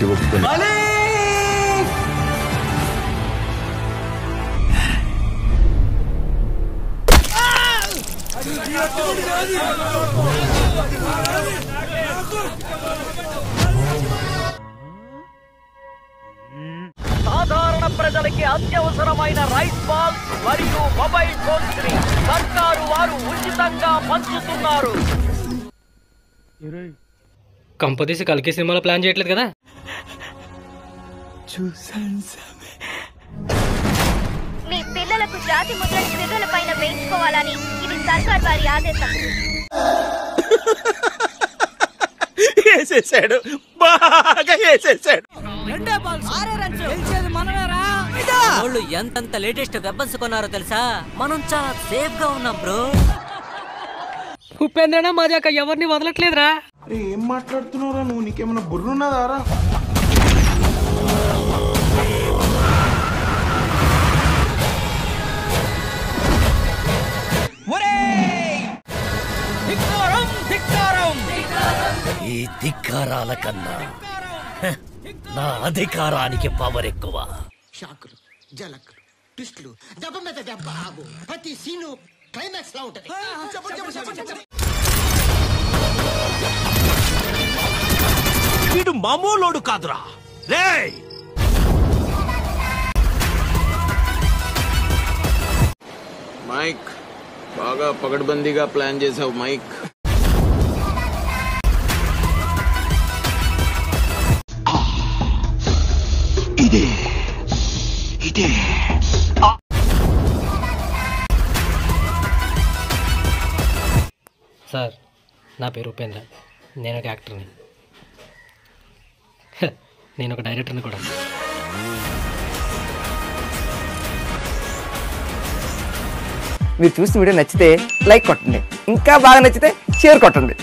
పెట్టి ఒప్పుకొని సాధారణ ప్రజలకి అత్యవసరమైన రైస్ బాల్స్ మరియు మొబైల్ ఫోన్స్ ని సర్కారు వారు ఉచితంగా పంచుతున్నారు. కంపదీసి కల్కి సినిమాలో ప్లాన్ చేయట్లేదు కదా? మీ పిల్లలకు జాతి ముద్రని పిల్లల పైన వేయించుకోవాలని ఇది సర్కార్ వారి ఆదేశం. వేసేసాడు, బాగా వేసేసాడు. వాళ్ళు ఎంతంత లేటెస్ట్ వెపన్స్ కొన్నారో తెలుసా? మనం చాలా సేఫ్ గా ఉన్నాం బ్రో. ఉపేంద్రనా మజాక ఎవరిని వదలట్లేదురా. ఏం మాట్లాడుతున్నావురా నువ్వు? నీకేమైనా బుర్రున్నదారా? ఈ ధిక్కారాల కన్నా నా అధికారానికి పవర్ ఎక్కువ. షాకులు, జలకులు, ట్విస్టులు, దెబ్బ మీద దెబ్బ, ప్రతి సీను క్లైమాక్స్ లా ఉంటది. వీడు మామూలోడు కాదురా. రేయ్, మైక్ బాగా పగడ్బందీగా ప్లాన్ చేసావు మైక్. ఇదే ఇదే సార్, నా పేరు ఉపేంద్ర. నేను ఒక యాక్టర్ని. నేను ఒక డైరెక్టర్ని కూడా. మీరు చూసిన వీడియో నచ్చితే లైక్ కొట్టండి, ఇంకా బాగా నచ్చితే షేర్ కొట్టండి.